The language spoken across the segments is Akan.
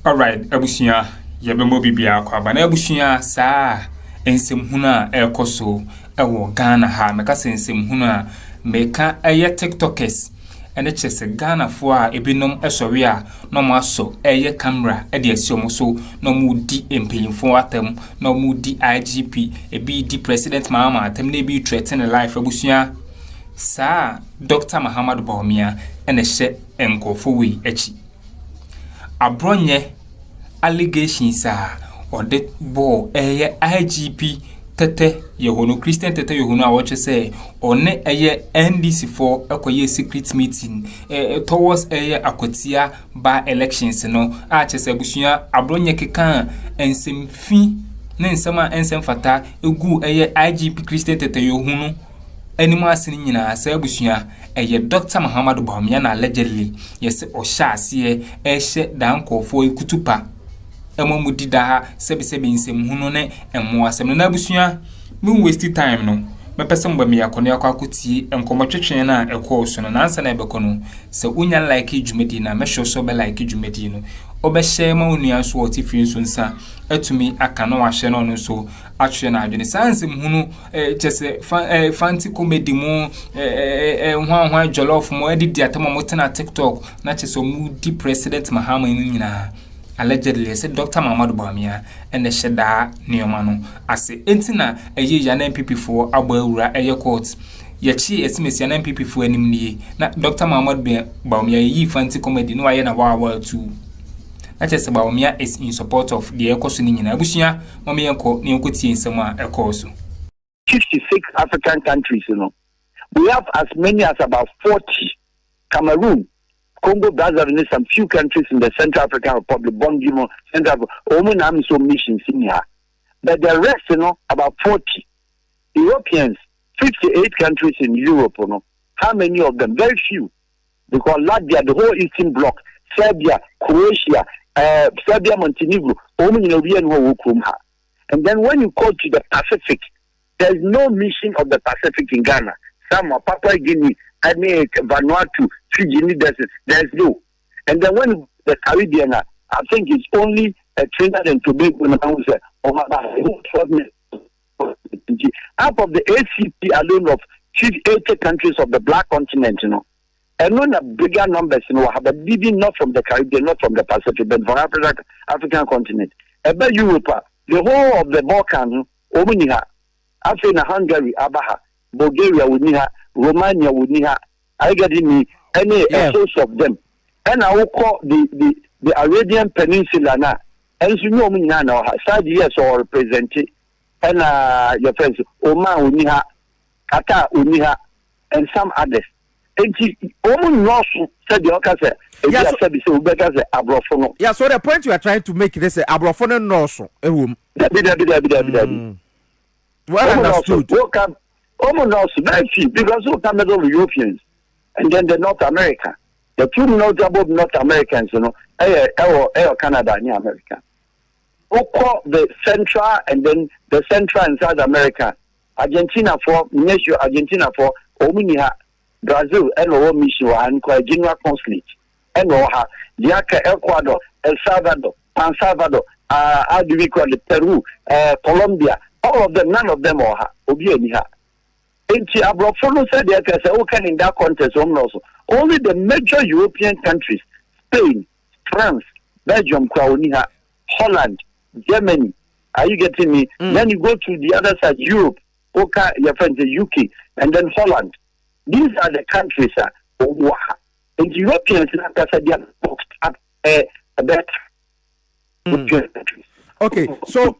Alright, abusuya yebemo bibia kwa bana abusuya saa ensemhuna ekoso ewo Ghana ha meka ensemhuna meka eye TikTokers ene chese Ghana fo a ebinom esori a no maso eye camera e de asiomo so no mu di empeyimfo atem no mu di IGP ebi di president Mahama atem na ebi threaten life abusuya saa Dr. Mahama Bawumia ene hye enkofo we echi Abronye allegations or the bo IGP tete yehono Christian tete yehono a watch say one NDC for akoye secret meeting towards akwatia by elections no a chese abusuya Abronye keka ensemfi na nsema ensemfata egu IGP Christian tete yehono anima asini nyina asa abusuya Dr. Mahama Bawumia na allegedly yes o sha ase ehye dankofo ikutupa emomudi da sebe nsem ne emo asem na abusuya me waste time no me pese mba me yakone akwakuti enkomotwetwen na ekoso no nansa na ebeko no se unya like dwumedi na me so be like dwumedi no obehye ma onua so otifi nso nsa atumi aka no wahye no so atwe na adwene sansem hunu chese fancy comedy mu hwan jollof mu edidi atama mo tena TikTok na chese mu di president Mahama nyina allegedly said Dr. Mahama Bawumia and the sheda neoma no ase entina ya na MPP for abawura court yachi esimesi na MPP for anim nie na Dr. Mahama Bawumia yi fancy comedy no aye na wa too. That is Bawumia is in support of the ekoso ni nyina abusuya mama yenko ne enkotie nsem a ekoso 56 African countries, we have as many as about 40. Cameroon, Congo, Brazzaville, some few countries in the Central African Republic, Bongimo, Central Africa, so missions in here. But the rest, about 40. Europeans, 58 countries in Europe, how many of them? Very few. Because Latvia, the whole Eastern Bloc, Serbia, Croatia, Serbia, Montenegro, and then when you go to the Pacific, there is no mission of the Pacific in Ghana. Some are Papua Guinea, Vanuatu, Fiji, there's no. And then when the Caribbean, I think it's only Trinidad and Tobago. Out of the ACP alone of 80 countries of the Black continent, and none of bigger numbers, but maybe not from the Caribbean, not from the Pacific, but from African continent. About Europe, the whole of the Balkans, Africa, Hungary, Abaha, Bulgaria, Romania, I get in any source of them. And I will call the Arabian Peninsula now. And you know me now, Saudi years or represented, and your friends, Oman, Uniha, Qatar, Uniha, and some others. And Oman North said the Okase, yeah, so the point you are trying to make is a Abrofono North. Well understood. Almost also very few because who come with all the Europeans and then the North America. The two notable North Americans, Canada and America. Who call the Central and then the Central and South America. Argentina for Argentina for Ominia, Brazil and Mission and General Consulate and Oha, Yaka, Ecuador, El Salvador, San Salvador, how do we call it, Peru, Colombia. All of them, none of them are Obianiha. And Abrofolo said they can say, in that context, only the major European countries, Spain, France, Belgium, Croatia, Holland, Germany. Are you getting me? Then you go to the other side, Europe, your friends, the UK, and then Holland. These are the countries, and Europeans, like I said, they are boxed up better. Okay, so.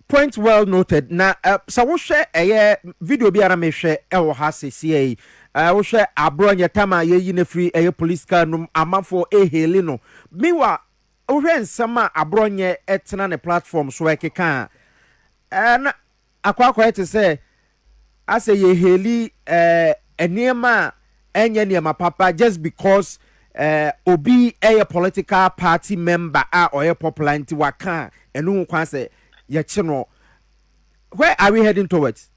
Point well noted. Now, so we share a video be me share e ha sesi we share Abronye tama ye ne free police car no amafo heli no. Meanwhile, we share nsama Abronye etena ne platform so ekeka. Na akwa to say I say ye heli enema enye niema papa just because obi a political party member or a popular nti waka enu kwan say where are we heading towards?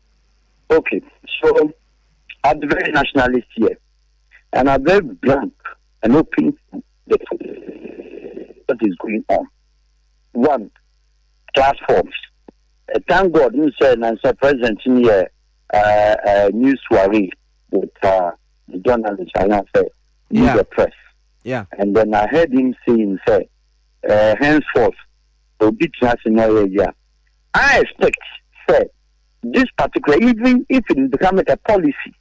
Okay, so I'm very nationalist here, and I'm very blank and open to what is going on. one platforms. Thank God, you said, and so present in here news soiree with the journalist, and I said, the press. Yeah. And then I heard him saying, say, henceforth, will be transnational area. I expect, say, this particular, even if it becomes a policy,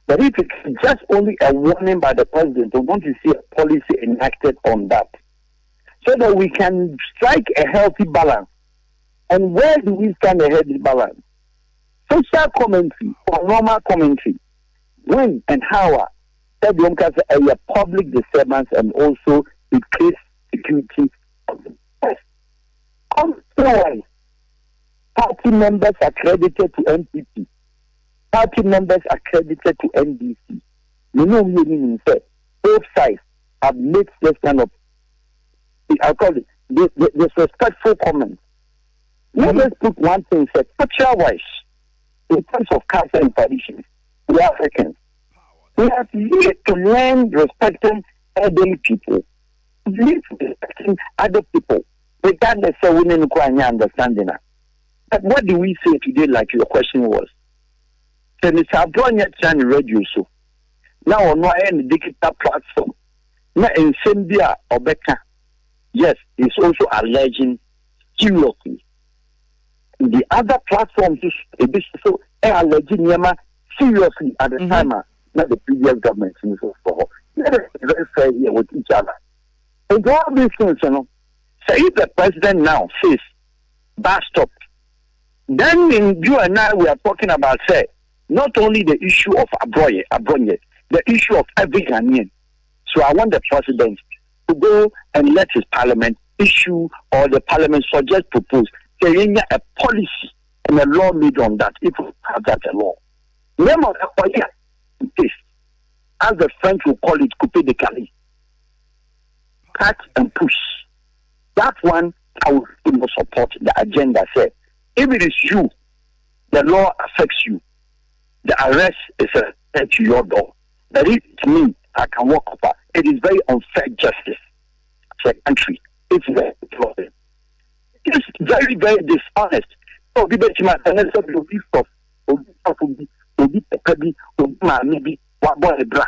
but if it's just only a warning by the president, we want to see a policy enacted on that, so that we can strike a healthy balance. And where do we stand a healthy balance? Social commentary or normal commentary, when and how that a public disturbance and also it creates security of the press. Otherwise, party members are credited to NPP. Party members are credited to NDC. You know, meaning both sides have made this kind of, I call it, disrespectful comments. Let us put one thing, culture-wise, in terms of culture and tradition, we are Africans. We have yet to learn respecting elderly people, respecting other people, regardless of when you understanding that. But what do we say today, like your question was? So Mr. Abronye trying to radio so. Now on any digital platform, now in Zambia or Becca, yes, it's also alleging seriously. The other platforms is so alleging seriously at the time, not the previous government. So let us be very fair here with each other. And all these things, you know, so if the president now says, "Bar stop," then you and I we are talking about, say, not only the issue of Abronye, the issue of every Ghanaian. So I want the president to go and let his parliament issue or the parliament suggest propose a policy and a law made on that, if we have that a law. Name of the as the French will call it, coupe de Calais. Cut and push. That one I will support the agenda. Say, if it is you, the law affects you. The arrest is a to your door. But if it's me, I can walk over. It is very unfair justice. It's a country. It's very problem. It's very, very dishonest. So we bet you my financial be stuff. Obi pepebi, obi maybe what boy bra.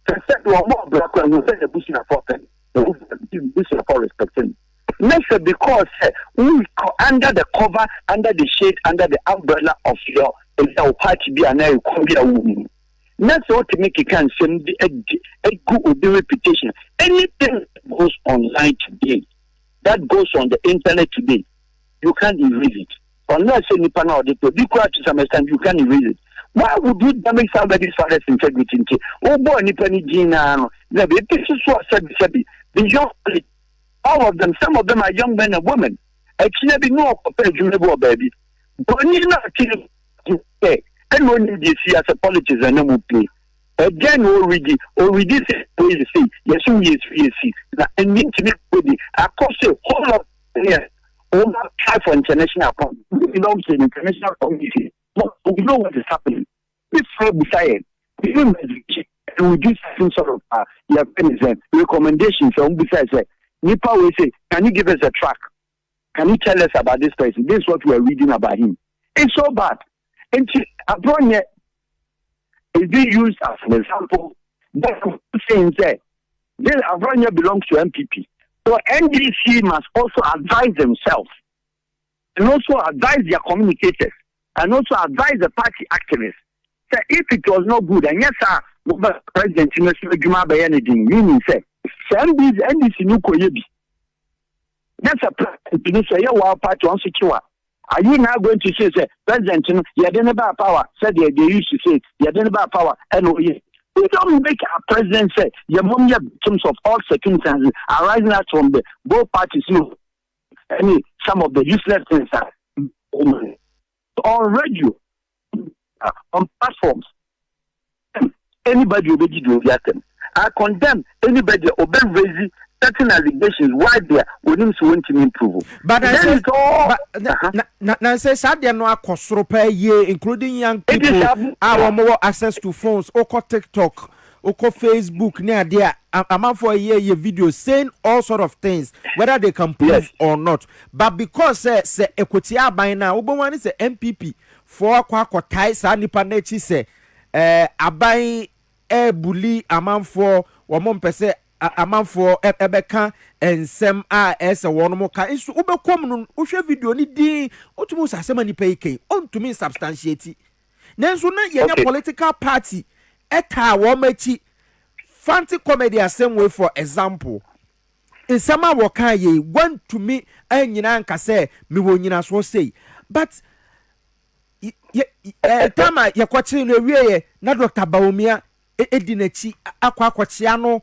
Said one more black when you say the bush in a fortune. The bush for respecting. Next, because we under the cover, under the shade, under the umbrella of your party be an woman. That's what to make it can send a good reputation. Anything that goes online today, that goes on the internet today, you can't erase it. Unless any panel or the to some extent, you can't erase it. Why would you damage somebody's father's integrity? Oh boy, Nipani Gina, the pictures were said, the young, all of them, some of them are young men and women. I can't be no compared to baby. But you know, say, and when you see as a politician, and no play. Again, already say, yes, we see. And mean to me, I cost a whole lot, yes, all try for international, we belong to the international community. We know what is happening. We fall beside we do some sort of recommendations on besides Nipa will say, can you give us a track? Can you tell us about this person? This is what we are reading about him. It's so bad. And Abronye is being used as an example. That's saying that this Abronye belongs to MPP. So NDC must also advise themselves and also advise their communicators and also advise the party activists. So if it was not good, and yes, sir, President meaning say, NDC no koyebi. That's a president to say, yeah, party on secure. Are you now going to say, President, you didn't have power? Said they used to say, you didn't have power. We don't make our president say, your mom, in terms of all circumstances arising out from the both parties, some of the useless things are on radio, on platforms. Anybody will be doing that. I condemn anybody obey raising certain allegations why they wouldn't want to improve. But I say, now say Sadia no akosoro per year, including young people, our more access to phones, or TikTok, oko Facebook near there amount for a year video saying all sort of things whether they can prove or not, but because say equity by now one is a MPP for kwa tai sa nipa na chi say aban bully amount for one pese amount for ebeka ensem a ese one mo ka nso ubekom no uhwe video ni din otumu sasema nipa ike ontumi substantiate nanso na yenya political party eta wo machi Fante comedy same way for example in sama wo kan ye want to me anyina nka say me wo nyina so say but tama yakwachi no wiye na Dr. Bawumia edinachi akwakwachia no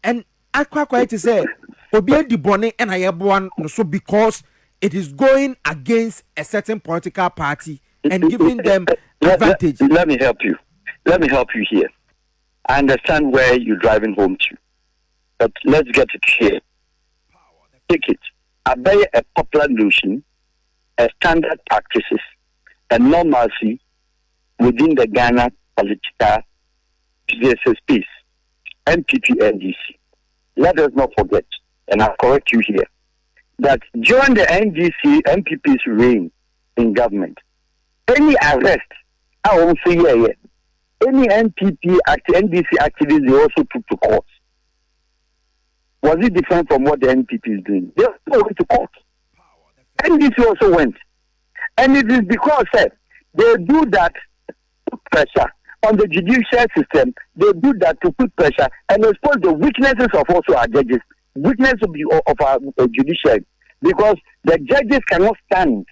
and akwa it say obi edi bone na yeboa no so because it is going against a certain political party and giving them advantage. Let me help you here. I understand where you're driving home to, but let's get it here. Take it. I buy a popular notion, a standard practices, and normalcy within the Ghana political space, MPP, NDC. Let us not forget, and I'll correct you here, that during the NDC, MPP's reign in government, any arrest, I won't say yet. Any NPP NDC activities they also took to court. Was it different from what the NPP is doing? They also went to court. NDC also went. And it is because they do that to put pressure on the judicial system. They do that to put pressure and expose the weaknesses of also our judges, weakness of our judiciary. Because the judges cannot stand,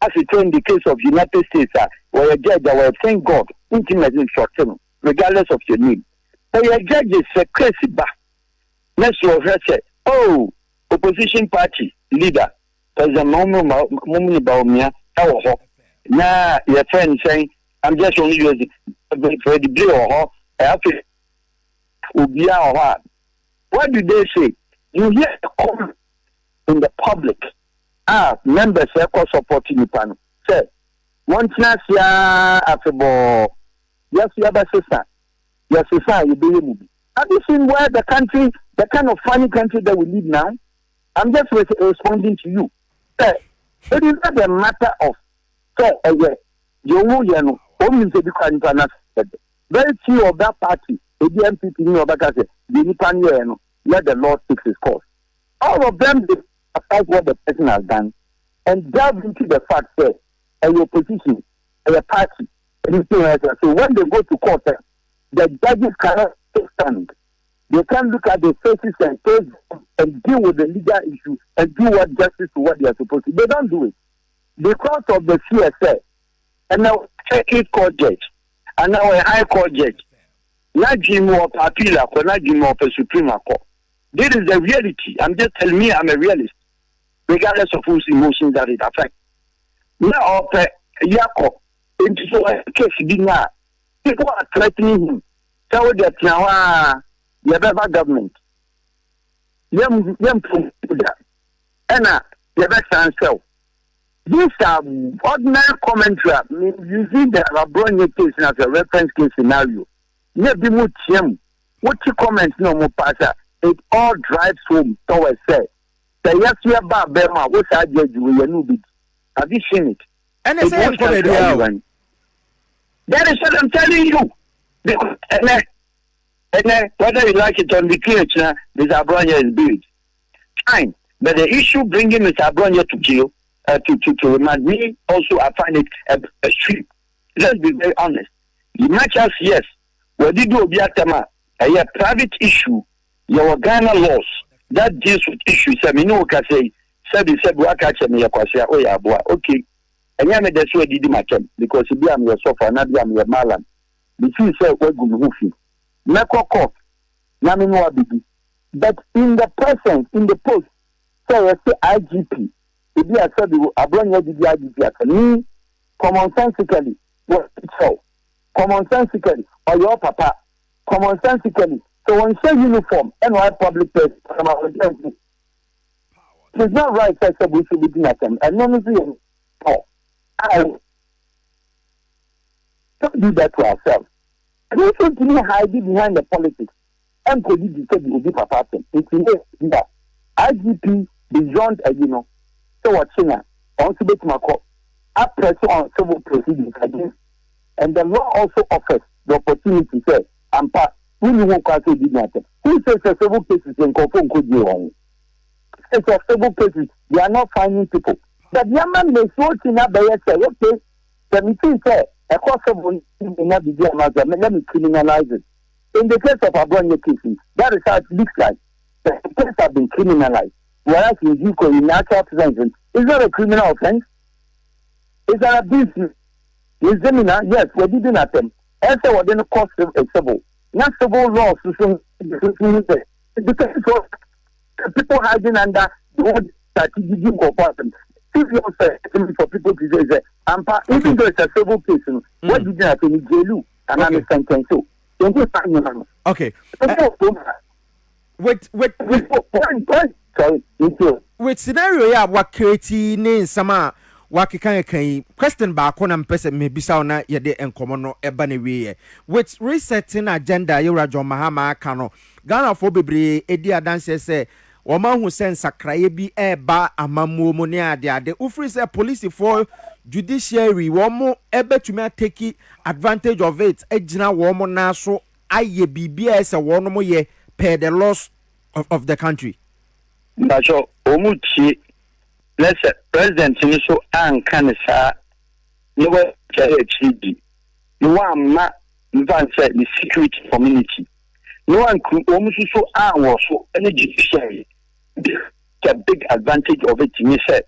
as it in the case of United States, where a judge will thank God, intimately instruction, regardless of your name. But your judges say crazy back. Next year, oh, opposition party leader, President Bawumia, now your friend saying, I'm just only using for the blue or her. What do they say? You hear a comment in the public. Members are supporting the panel. Say, one chance ya afebo. Yes, you have a sister. Yes, sister, you be movie. Have you seen where the country, the kind of funny country that we live now? I'm just responding to you. Say, it is not a matter of very few of that party, the MPP, let the Lord fix his cause. All of them about what the person has done and delve into the fact that a opposition, a party, anything else. So when they go to court, the judges cannot stand. They can't look at the faces and face and deal with the legal issue and do what justice to what they are supposed to. They don't do it. Because of the CSA, and now a court judge, and now a high court judge, not Jim of appeal, not Jim of a Supreme Court. This is the reality. I'm just telling me I'm a realist, regardless of whose emotions that it affects. Now, Yako, into so a case, people are threatening him. Tell that now, the Baba government. Yam from that. And the best answer. These are ordinary commentary. Using the Abronye case as a reference case scenario. Maybe what you comment no more passer. It all drives home towards say. The yes, you have Bema, what I judge you, have you seen it? And it's everyone. That is what I'm telling you. And whether you like it or not, Mr. Abronye is big. Fine. But the issue bringing Mr. Abronye to jail, to remind me, also I find it a street. Let's be very honest. The matches, yes. What did you do a private issue? Your Ghana laws that deals with issues. I mean, no can say, said what catch me a question. Oh, yeah, boy, okay. And yeah, that's why I did my camp because if I'm your sofa, not be I'm your malam. The two say, what good roofing. Mekoko, Nami no Abidi. But in the present, in the post, say, IGP, if you are said, Abronye did the IGP at me, commonsensically, what it's so. Commonsensically, or your papa, commonsensically. So when you say uniform, NY public place, it's not right that we should be doing that. And none of you, don't do that to ourselves. And also to me hide behind the politics. And could be said will be papa. It's that IGP beyond so what China also bet my call. I press on civil proceedings against, and the law also offers the opportunity to say, and part, when you won't say did nothing. Who says the civil cases in Kofon could be wrong? It's a civil cases, they are not finding people. But young man may so in a bay say, okay, the meeting say, a cost of one will not be there, let me criminalize it. In the case of Abronye cases, that is how it looks like. The case have been criminalized. Whereas in Zico, in natural prevention, is not a criminal offense. It's an abuse. In seminar, yes, we didn't attempt. And so we're going to cost a civil. Not civil laws, because people hiding under the word strategic corporation. If you say for people to say, even though it's a civil case, what did you happen in jail? And I'm a sentence. Okay. With scenario ya wa create ne sama wa kekan kan question ba ko na mpese me bisa na ye de enkomo no eba na wiye with resetting agenda yura John Mahama aka no Ghana for bebre edi adanse se wo ma hu sen sakraye bi eba amamuo mu ne ade ufri se police for judiciary wo mo ebetumi take advantage of it ejina wo mo na so aye bibia se wo no mo ye per the laws of the country. Nacho omuchi let's say president ni so anka ne sa ni wa kare chidi ni wa ma nvan say the security community ni wa nku omuchi so anwo so any judiciary the big advantage of it ni say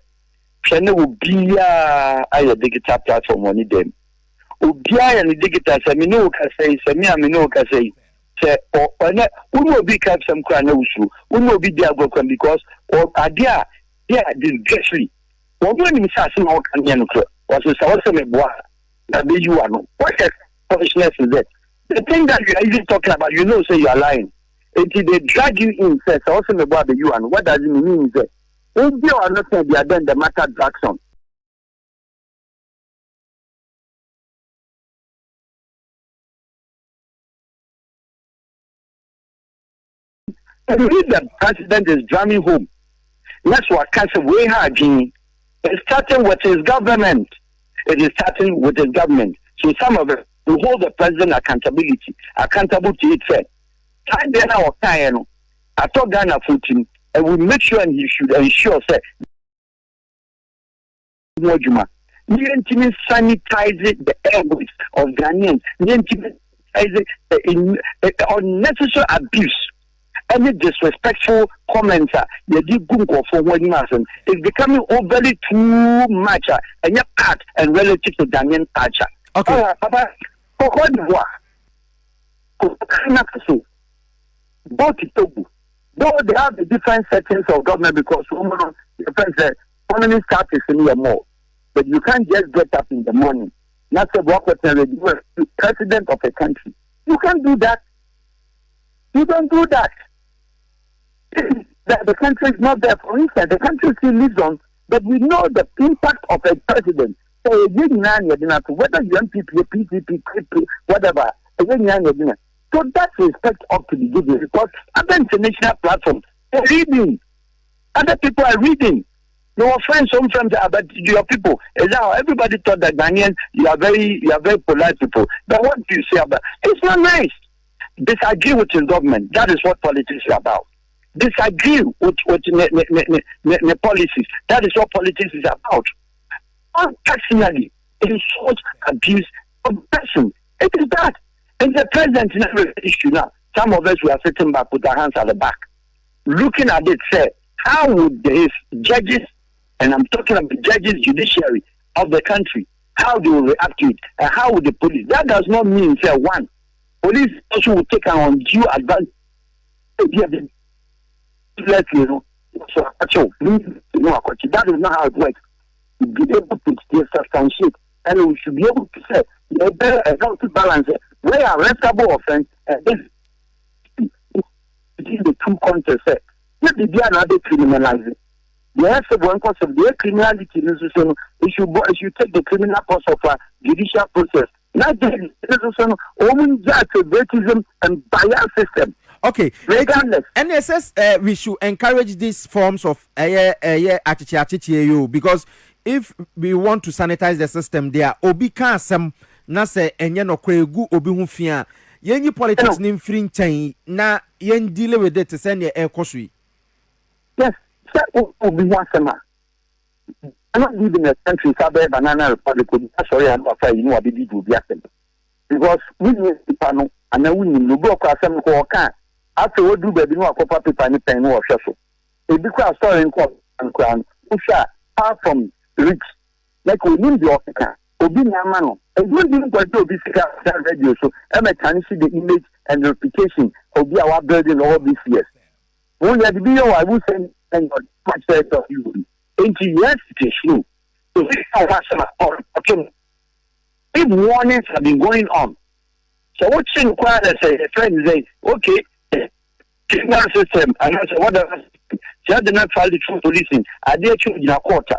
chene will be a digital platform on them obia ni digital say me no ka say me no ka say say or we no be cap some kra na usu we no be there go because or adia yeah disgracefully when me say say no kan yan kra was say me boa na be you are no what foolishness is that the thing that you are even talking about say you are lying until they drag you in say also me boa be you are no what does it mean say if you are not saying they are then the matter drags on. And if the president is driving home, that's what cancer way hard. It's starting with his government. It is starting with his government. So some of it will hold the president accountable to itself. Time then our time, I thought Ghana footing, and we make sure and he should ensure that sanitize the airways of Ghanaians, unnecessary abuse. Any disrespectful comments it's becoming overly too much and your part and relative to Ghanaian culture. Okay. Both though they have the different settings of government because the economy starts in the more. But you can't just get up in the morning. Not a work with the president of a country. You can't do that. You don't do that. The country is not there for instance. The country still lives on, but we know the impact of a president. So whether you MPP, PTP, whatever, so that respect ought to be given because other international platforms are reading. Other people are reading. Your friends, some friends are, but your people. Is how everybody thought that Ghanaians, you are very polite people. But what do you say about it's not nice. Disagree with your government. That is what politics is about. Disagree with the policies. That is what politics is about. Not personally insult, abuse of the person. It is that. And the president in every issue now, some of us we are sitting back with our hands at the back. Looking at it, say, how would his judges, and I'm talking about the judges, judiciary of the country, how they will react to it, and how would the police? That does not mean, say, one, police also will take an undue advantage. That is not how it works. You be able to substantiate, and we should be able to say, a better healthy balance. Where arrestable offense and this between the two countries. Let the be another criminalizing. Yes, one cause of their criminality is you should take the criminal course of a judicial process. Not the woman favoritism and bias system. Okay, regardless. And it says we should encourage these forms of because if we want to sanitize the system, there obi can some na say enye no kwegu obi hu fia. Yenyi politics ni mfiri nchen na yen deal with it to send your air course. Yes, obi hu asema. I'm not living in a country, Sabe Banana Republic, sorry, I'm not saying you know, be do because we need to panel and then we need to go across some can. After what do baby no copper paper and pen or shuffle. A big story in court and crown, which are far from rich, like we need the Africa, Obi Namano, and we didn't go to this radio. So, every time see the image and the reputation of our building all these years. When you had to be, I would say, and much better of you. Yes, it is true. So this is if warnings have been going on. So what's inquired as a friend say, okay, criminal system, and I said, what does she did not file the true policing? I did choose in a quarter.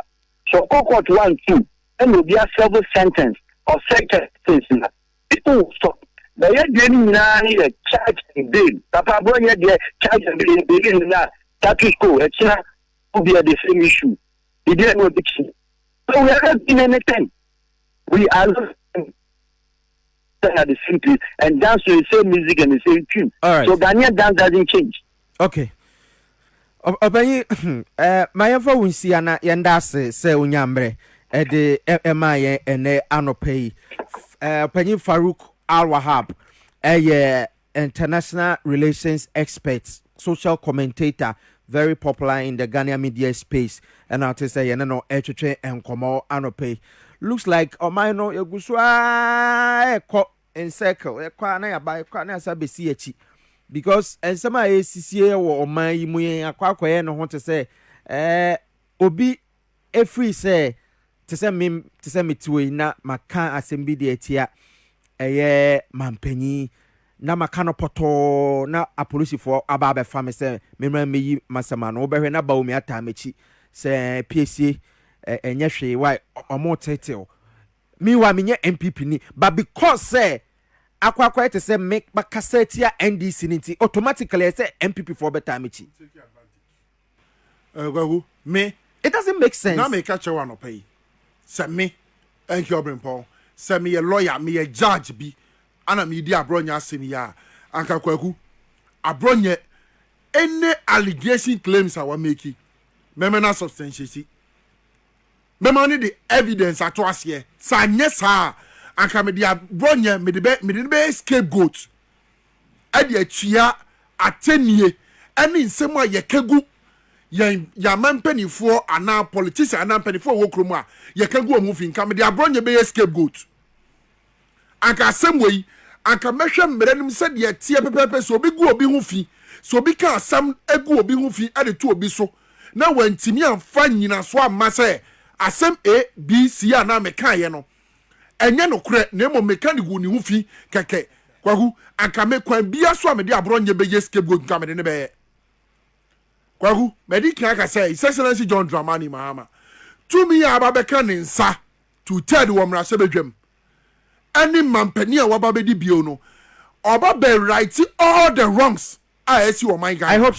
So court 1, 2, and will be a civil sentence or second sentence. People stop. They are getting a charge and bail. Papa Abronye there charge and bail in that status quo. It's not to be the same issue. We didn't know the key. So we are not doing anything. We are listening at the same place and dance to the same music and the same tune. Right. So Ghanaian dance doesn't change. Okay. My info will see an yandase say unyambre at the MIA and Anope. Penny Farouk Al Wahab, a international relations expert, social commentator. Very popular in the Ghanaian media space, and I'll say, you know, HH and Komo Anope. Looks like Omino Yaguswa in circle, a corner by corner Sabesi, because and some ACCA or my Muye Aqua and want to say, Obi a free say to send me to na Macan assembly de tia a mampenny. Na makano poto na apolisi for ababe family se memra meyi masama no obehwe na Bawumia tamechi se POG enye hwe why omo title me wa menye MPP ni but because say akwa it say make bakasetia NDC nti automatically say MPP for better mechi me it doesn't make sense na me catch one pay say me thank you Obrimpo say me a lawyer me a judge bi ana media Abronye asemi ya anka kwaku Abronye any allegation claims are making memena substantiate mema ni the evidence ato ase sa nye sa anka media Abronye me de be scapegoat e de atua atenie any nsem a yekagu ya mampanifo ana politician ana mampanifo wo kromu a yekagu omufi nka media Abronye be scapegoat anka asem anka mehwe mmerenim se de tie pepepe so obi gu obi hu fi so obi ka asam egu obi hu fi ade to obi so na wantimi amfa nyina so amma se asem A B C ana me kan ye no enye no kure na emo mechanic gu ni hu fi keke kwagu anka me kwan bia so amede Abronye be ye scapegoat nka me ne be kwagu medi kan aka say His Excellency John Dramani Mahama to me ababeka ne nsa to tell wo mra se bedwam any mampani a wababedi bio no oba be right all the wrongs I see what my guy. I hope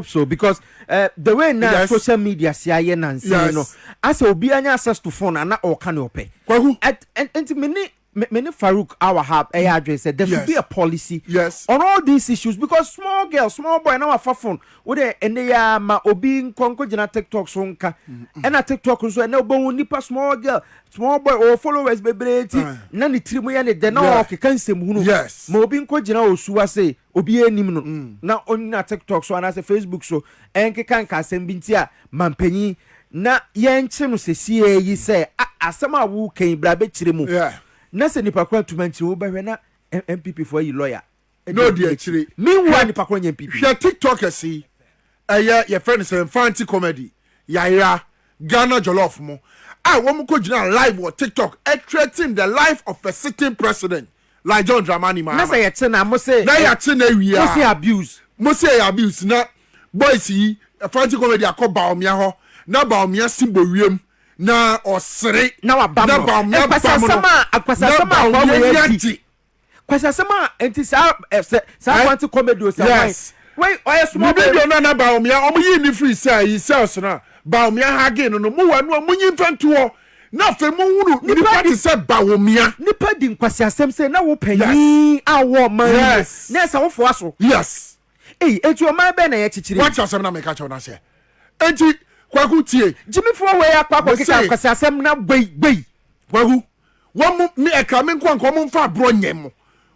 so because the way now social media see Nancy no as obi anya access to phone and or can open and many Farouk our have a address said there should be a policy on all these issues because small boy now a phone with and they are ma obi konko jina TikTok so nka and a TikTok so and no nipa small boy or followers bebreti na ni trimu ya ne de na o keka nsem hunu ma obi nko jina osuwa say obi enim no na on na TikTok so and Facebook so enkeka nka asem binti a mampanyi na yenche no sesie yi say asem a wo kan bra be kire mu na se nipa kwa tumanti wo behwe na MPP for you lawyer no dey kire meanwhile nipa kwa MPP hwe TikTok see your friend say He&Fante comedy yaira Ghana jollof mo wo ko gina live on TikTok threatening the life of a sitting president like John Dramani Mahama na say yete na mo say na yate na wi mo say abuse na boys yi He&Fante comedy akọ Bawumia ho na Bawumia simbo wiem na osere na wabam no akwasasama Bawumia kwasasama enti sa kwanti comedy o sa why small video na Bawumia omuyi ni free say sales na Bawumia ha again no mu wanu omunyi mfantuo na fe mu hunu nipa ti se Bawumia nipa di nkwasiasem se na wo panyi awo man na sa wo fo aso yes enti o man be na ye chichiri watch asem na me ka che na se enti kwaku tie jimi fo we akwa kika nkwasiasem na gbei kwaku wo mi eka me nko nko mo mfa Abronye mo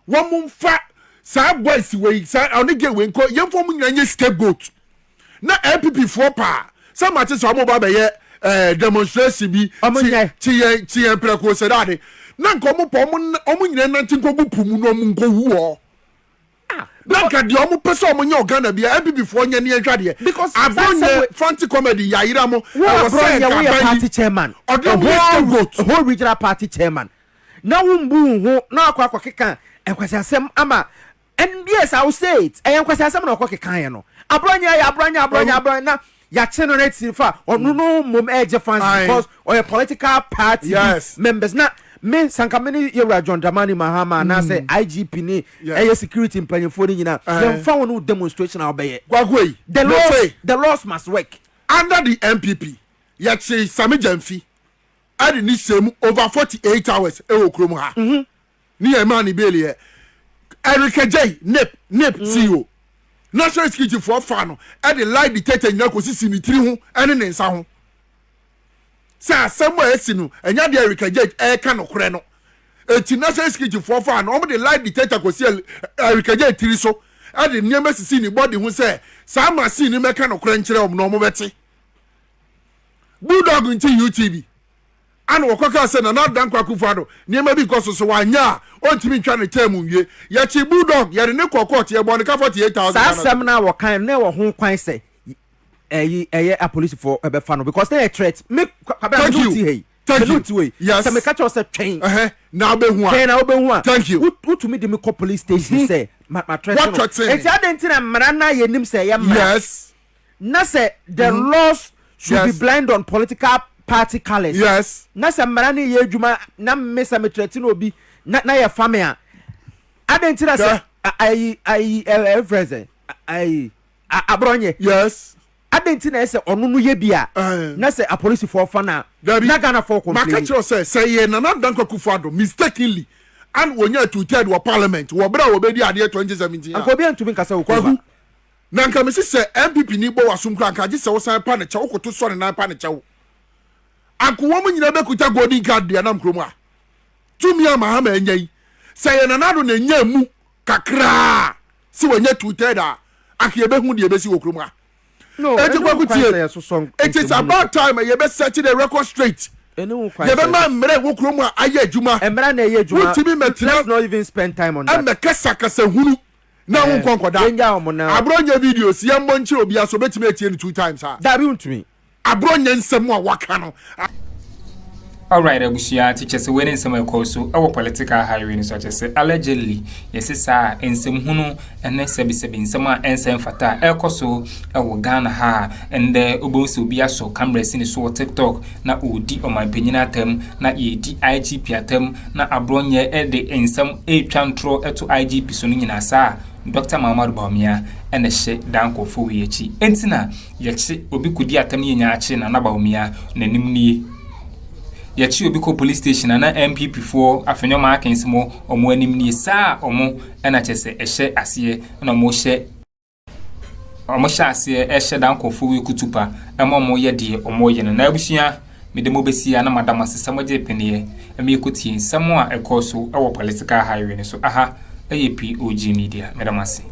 wo mo mfa sa boys we sa onige we nko yemfo mu nyanye scapegoat na MPP fo pa sa ma che so mo ba be ye demonstration bi ti ye preko se dade na nko mo po mo nyina nanti nko bu pumu no mo nko wu na nka de omo pese omo nya Ghana bia MPP fo nya ne hwade because Abronye Fanti comedy ya yira mo we party chairman whole regional party chairman na wumbu ho na akwa keka enkwasiasem ama and yes I will say it enkwasiasem na akwa keka ye no Abronye na ya generate fa onu no mom eje fans because or political party members na me sankameni yewra John Dramani Mahama na say IGP ni security mpanyefo ni nyina dem fa wonu demonstration obeye gwagwei the laws must work under the MPP ya che Sami Jamfi adi ni semu over 48 hours e okrom ha ni e man ibeli e Erika J nip CEO national security for fano adi lie dictator nyina ko sisi ni tiri ho ene ne nsa ho sa asemo esinu enya de Erika J e ka no kore no eti national security for fano omo de lie dictator ko si Erika J tiri so adi nyema sisi ni body ho se sa machine ni meka no kore nkire omo no omo beti Bulldog nti UTV ana wokoka se na Ǎttǎcǩ Akuffo niema bi koso so wanya ontimi ntwa ne temu wie ya chi Bulldog ya ne kokot ye bone ka 48,000 sa sem na wo kan ne wo ho kwan se a police for be fa no because they a threat me thank you yes se me catch us train na obehu a thank you to me the call police station say my threat what it's identity mara na ye nim say yes na say the laws should be blind on political party colors yes na say mara na ye adwuma na me say me threat no obi na ye family identity say I present I Abronye yes identity na say onu no ye bia na say a police for fana na Ghana for complain maka che say ye na Ǎttǎcǩ Akuffo mistakenly and wonya to third wa parliament wo bra wo be di ade 2017 anko bi antumi kasa wo na nka me se MPP ni bo wasum kra nka je se wo san pa ne che wo koto so ne na pa ne che wo anko wo mu nyina be kuta golden card dia na mkromu a tumi a Mahama enyi se ye na nado na nya mu kakra si wonya to third a akie be hu de be si wo kromu a no it is about time you be set the record straight you be man mre wo kromu a aye adwuma emra na aye adwuma let's not even spend time on that am kasa hunu na won konkoda Abronye videos ye mbonchi obi aso betime etie ni 2 times ha that be untumi Abronye nsem a waka no alright abusia teachers we ne nsem ekoso ewo political highway so say allegedly yesisa ensem hunu ene sebi nsem a ensem fata ekoso ewo Ghana ha ende obonso obi aso camera sini so TikTok na odi omanpanyina atem na yedi IGP atem na Abronye ede ensem etwantro eto IGP so no nyina sa Dr. Bawumia ene hye dankofo we echi entina yechi obi kudi atem yenya achi na Bawumia nanim ni yechi obi ko police station na MPP for afenyo ma akensimo omo anim ni sa omo ena chese ehye ase na omo hye ase ehye dankofo we kutupa omo ye de omo ye na abusua me de mo besia na madam asesamo je penie eme ekutie nsamo a ekoso ewo political highway ni so aha POG Media medamasi